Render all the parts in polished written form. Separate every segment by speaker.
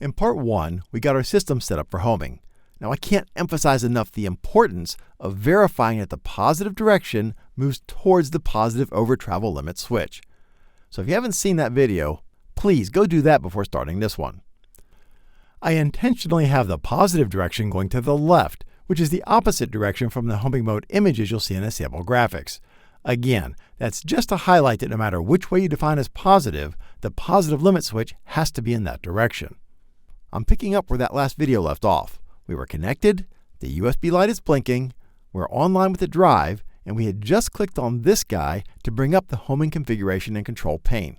Speaker 1: In part 1, we got our system set up for homing. Now I can't emphasize enough the importance of verifying that the positive direction moves towards the positive over travel limit switch. So if you haven't seen that video, please go do that before starting this one. I intentionally have the positive direction going to the left, which is the opposite direction from the homing mode images you'll see in the sample graphics. Again, that's just to highlight that no matter which way you define as positive, the positive limit switch has to be in that direction. I'm picking up where that last video left off. We were connected, the USB light is blinking, we're online with the drive, and we had just clicked on this guy to bring up the homing configuration and control pane.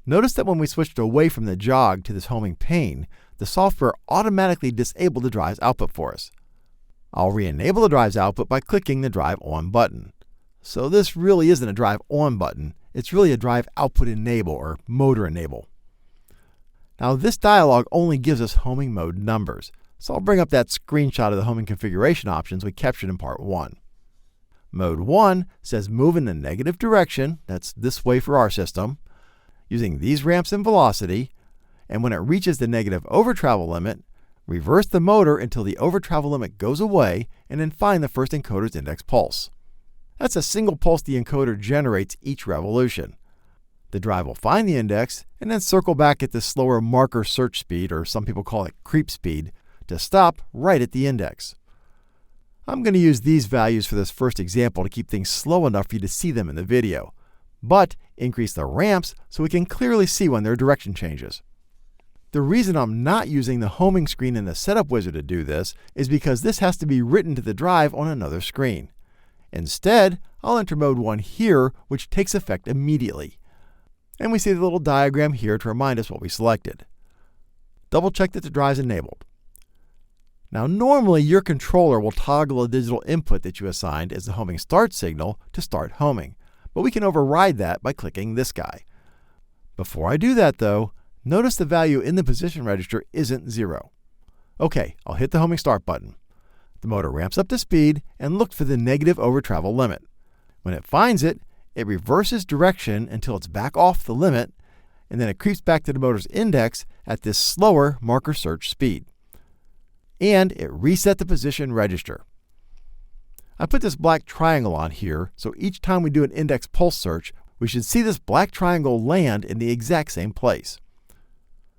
Speaker 1: Notice that when we switched away from the jog to this homing pane, the software automatically disabled the drive's output for us. I'll re-enable the drive's output by clicking the Drive On button. So this really isn't a Drive On button, it's really a Drive Output Enable or Motor Enable. Now this dialog only gives us homing mode numbers, so I'll bring up that screenshot of the homing configuration options we captured in part 1. Mode 1 says move in the negative direction, that's this way for our system, using these ramps and velocity, and when it reaches the negative over travel limit, reverse the motor until the over travel limit goes away and then find the first encoder's index pulse. That's a single pulse the encoder generates each revolution. The drive will find the index and then circle back at the slower marker search speed, or some people call it creep speed, to stop right at the index. I'm going to use these values for this first example to keep things slow enough for you to see them in the video, but increase the ramps so we can clearly see when their direction changes. The reason I'm not using the homing screen in the setup wizard to do this is because this has to be written to the drive on another screen. Instead, I'll enter mode 1 here, which takes effect immediately. And we see the little diagram here to remind us what we selected. Double check that the drive is enabled. Now normally your controller will toggle a digital input that you assigned as the homing start signal to start homing, but we can override that by clicking this guy. Before I do that though, notice the value in the position register isn't 0. Okay, I'll hit the homing start button. The motor ramps up to speed and looks for the negative over travel limit. When it finds it, it reverses direction until it's back off the limit, and then it creeps back to the motor's index at this slower marker search speed. And it reset the position register. I put this black triangle on here, so each time we do an index pulse search, we should see this black triangle land in the exact same place.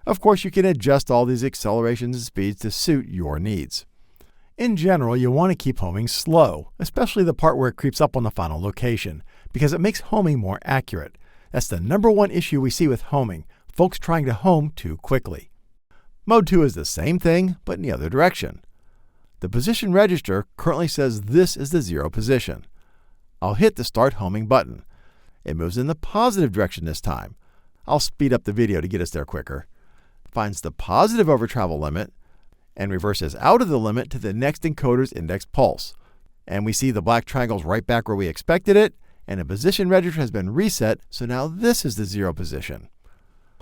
Speaker 1: Of course, you can adjust all these accelerations and speeds to suit your needs. In general, you want to keep homing slow, especially the part where it creeps up on the final location, because it makes homing more accurate. That's the #1 issue we see with homing, folks trying to home too quickly. Mode 2 is the same thing, but in the other direction. The position register currently says this is the 0 position. I'll hit the Start Homing button. It moves in the positive direction this time. I'll speed up the video to get us there quicker. Finds the positive over travel limit, and reverses out of the limit to the next encoder's index pulse. And we see the black triangle's right back where we expected it, and the position register has been reset, so now this is the 0 position.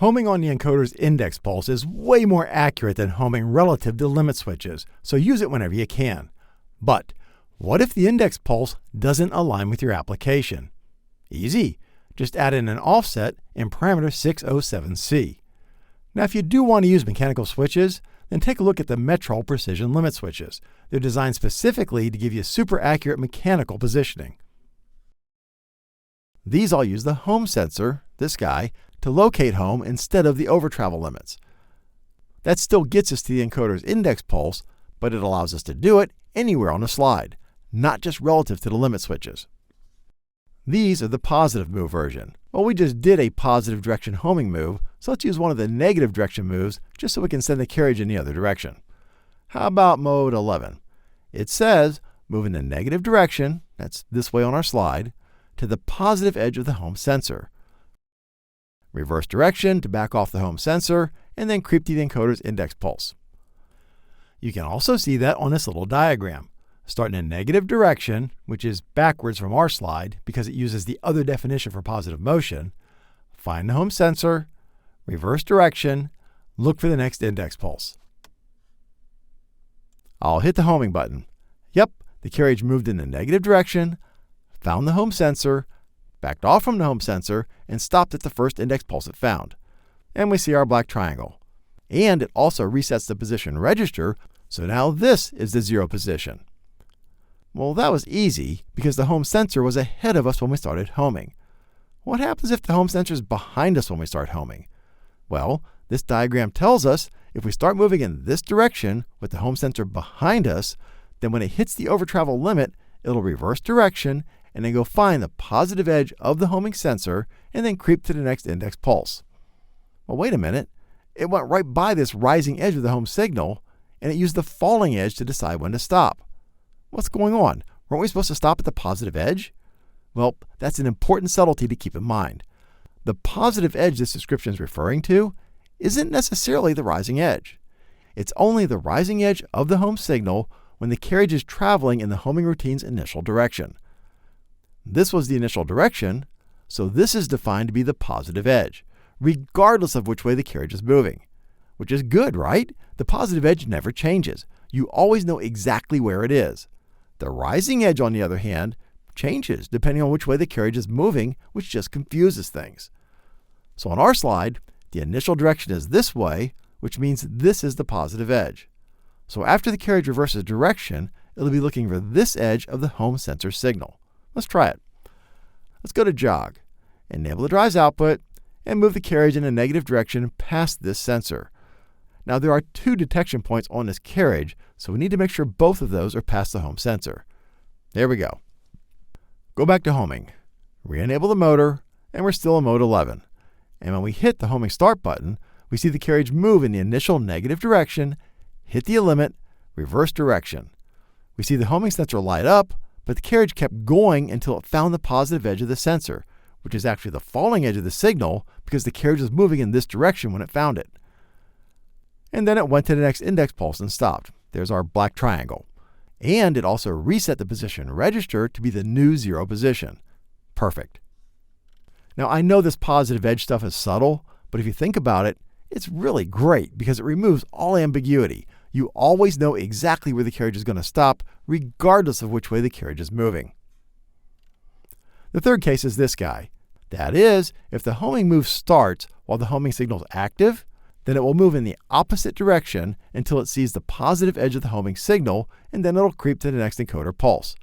Speaker 1: Homing on the encoder's index pulse is way more accurate than homing relative to limit switches, so use it whenever you can. But what if the index pulse doesn't align with your application? Easy. Just add in an offset in parameter 607C. Now if you do want to use mechanical switches, then take a look at the Metrol precision limit switches. They're designed specifically to give you super accurate mechanical positioning. These all use the home sensor, this guy, to locate home instead of the over travel limits. That still gets us to the encoder's index pulse, but it allows us to do it anywhere on the slide, not just relative to the limit switches. These are the positive move version. Well, we just did a positive direction homing move, so let's use one of the negative direction moves just so we can send the carriage in the other direction. How about mode 11? It says move in the negative direction, that's this way on our slide, to the positive edge of the home sensor. Reverse direction to back off the home sensor, and then creep to the encoder's index pulse. You can also see that on this little diagram. Start in a negative direction, which is backwards from our slide because it uses the other definition for positive motion. Find the home sensor, reverse direction, look for the next index pulse. I'll hit the homing button. Yep, the carriage moved in the negative direction, found the home sensor, backed off from the home sensor, and stopped at the first index pulse it found. And we see our black triangle. And it also resets the position register, so now this is the 0 position. Well, that was easy because the home sensor was ahead of us when we started homing. What happens if the home sensor is behind us when we start homing? Well, this diagram tells us if we start moving in this direction with the home sensor behind us, then when it hits the overtravel limit, it'll reverse direction and then go find the positive edge of the homing sensor and then creep to the next index pulse. Well, wait a minute. It went right by this rising edge of the home signal, and it used the falling edge to decide when to stop. What's going on? Weren't we supposed to stop at the positive edge? Well, that's an important subtlety to keep in mind. The positive edge this description is referring to isn't necessarily the rising edge. It's only the rising edge of the home signal when the carriage is traveling in the homing routine's initial direction. This was the initial direction, so this is defined to be the positive edge, regardless of which way the carriage is moving. Which is good, right? The positive edge never changes. You always know exactly where it is. The rising edge, on the other hand, changes depending on which way the carriage is moving, which just confuses things. So on our slide, the initial direction is this way, which means this is the positive edge. So after the carriage reverses direction, it'll be looking for this edge of the home sensor signal. Let's try it. Let's go to jog, enable the drive's output, and move the carriage in a negative direction past this sensor. Now there are 2 detection points on this carriage, so we need to make sure both of those are past the home sensor. There we go. Go back to homing, re-enable the motor, and we're still in mode 11. And when we hit the homing start button, we see the carriage move in the initial negative direction, hit the limit, reverse direction. We see the homing sensor light up, but the carriage kept going until it found the positive edge of the sensor, which is actually the falling edge of the signal because the carriage was moving in this direction when it found it. And then it went to the next index pulse and stopped. There's our black triangle. And it also reset the position register to be the new 0 position. Perfect. Now I know this positive edge stuff is subtle, but if you think about it, it's really great because it removes all ambiguity. You always know exactly where the carriage is going to stop, regardless of which way the carriage is moving. The third case is this guy. That is, if the homing move starts while the homing signal is active, then it will move in the opposite direction until it sees the positive edge of the homing signal, and then it'll creep to the next encoder pulse.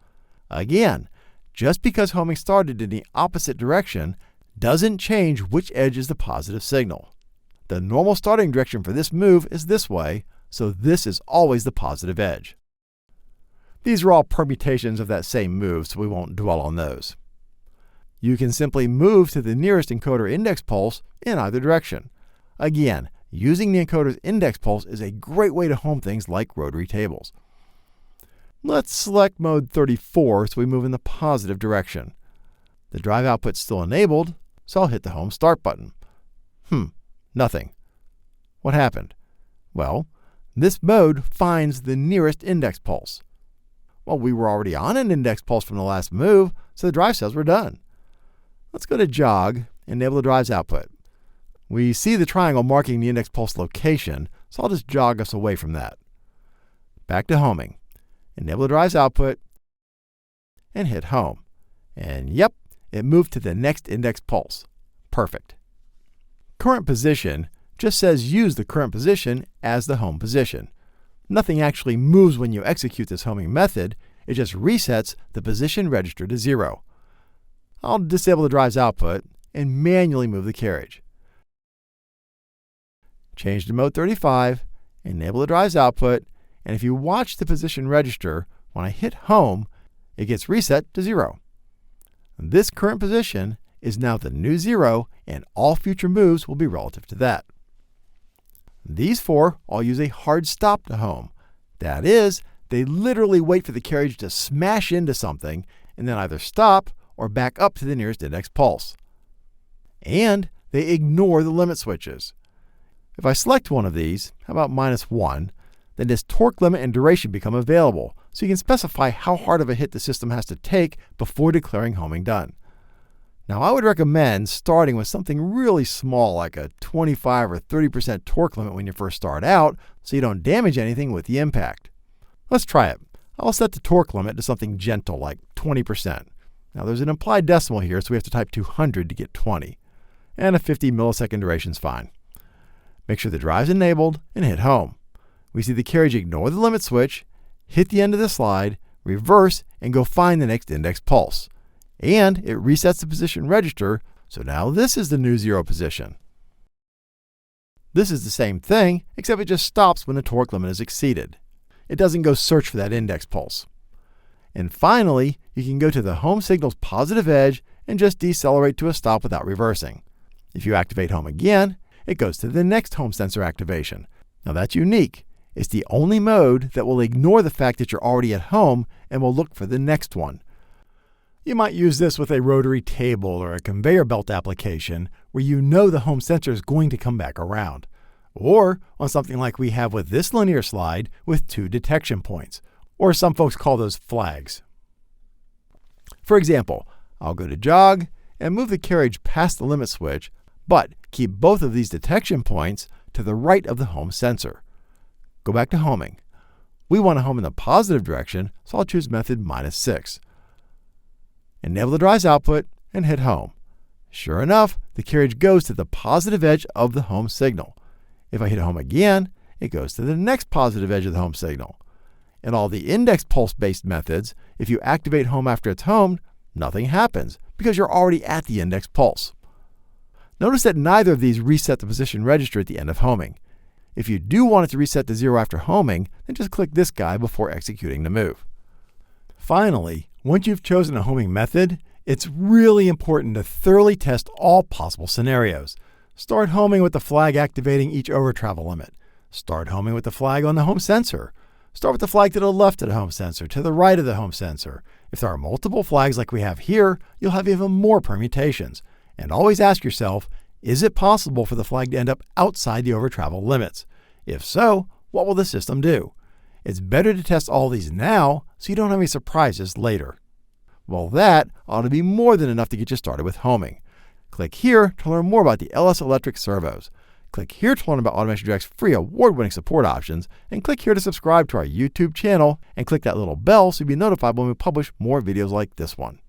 Speaker 1: Again, just because homing started in the opposite direction doesn't change which edge is the positive signal. The normal starting direction for this move is this way, so this is always the positive edge. These are all permutations of that same move, so we won't dwell on those. You can simply move to the nearest encoder index pulse in either direction. Again, using the encoder's index pulse is a great way to home things like rotary tables. Let's select mode 34 so we move in the positive direction. The drive output's still enabled, so I'll hit the home start button. Nothing. What happened? Well, this mode finds the nearest index pulse. Well, we were already on an index pulse from the last move, so the drive says we're done. Let's go to jog, enable the drive's output. We see the triangle marking the index pulse location, so I'll just jog us away from that. Back to homing. Enable the drive's output, and hit home. And yep, it moved to the next index pulse. Perfect. Current position just says use the current position as the home position. Nothing actually moves when you execute this homing method, it just resets the position register to 0. I'll disable the drive's output and manually move the carriage. Change to mode 35, enable the drive's output, and if you watch the position register, when I hit home, it gets reset to 0. This current position is now the new 0, and all future moves will be relative to that. These 4 all use a hard stop to home. That is, they literally wait for the carriage to smash into something and then either stop or back up to the nearest index pulse. And they ignore the limit switches. If I select one of these, how about -1, then this torque limit and duration become available, so you can specify how hard of a hit the system has to take before declaring homing done. Now I would recommend starting with something really small like a 25 or 30% torque limit when you first start out, so you don't damage anything with the impact. Let's try it. I'll set the torque limit to something gentle like 20%. Now there's an implied decimal here, so we have to type 200 to get 20. And a 50 millisecond duration is fine. Make sure the drive's enabled and hit home. We see the carriage ignore the limit switch, hit the end of the slide, reverse, and go find the next index pulse. And it resets the position register, so now this is the new 0 position. This is the same thing, except it just stops when the torque limit is exceeded. It doesn't go search for that index pulse. And finally, you can go to the home signal's positive edge and just decelerate to a stop without reversing. If you activate home again, it goes to the next home sensor activation. Now that's unique. It's the only mode that will ignore the fact that you're already at home and will look for the next one. You might use this with a rotary table or a conveyor belt application where you know the home sensor is going to come back around. Or on something like we have with this linear slide with 2 detection points, or some folks call those flags. For example, I'll go to jog and move the carriage past the limit switch, but keep both of these detection points to the right of the home sensor. Go back to homing. We want to home in the positive direction, so I'll choose method -6. Enable the drive's output and hit home. Sure enough, the carriage goes to the positive edge of the home signal. If I hit home again, it goes to the next positive edge of the home signal. In all the index pulse-based methods, if you activate home after it's homed, nothing happens because you're already at the index pulse. Notice that neither of these reset the position register at the end of homing. If you do want it to reset to 0 after homing, then just click this guy before executing the move. Finally, once you've chosen a homing method, it's really important to thoroughly test all possible scenarios. Start homing with the flag activating each overtravel limit. Start homing with the flag on the home sensor. Start with the flag to the left of the home sensor, to the right of the home sensor. If there are multiple flags like we have here, you'll have even more permutations. And always ask yourself, is it possible for the flag to end up outside the overtravel limits? If so, what will the system do? It's better to test all these now so you don't have any surprises later. Well, that ought to be more than enough to get you started with homing. Click here to learn more about the LS Electric servos. Click here to learn about Automation Direct's free award-winning support options, and click here to subscribe to our YouTube channel, and click that little bell so you'll be notified when we publish more videos like this one.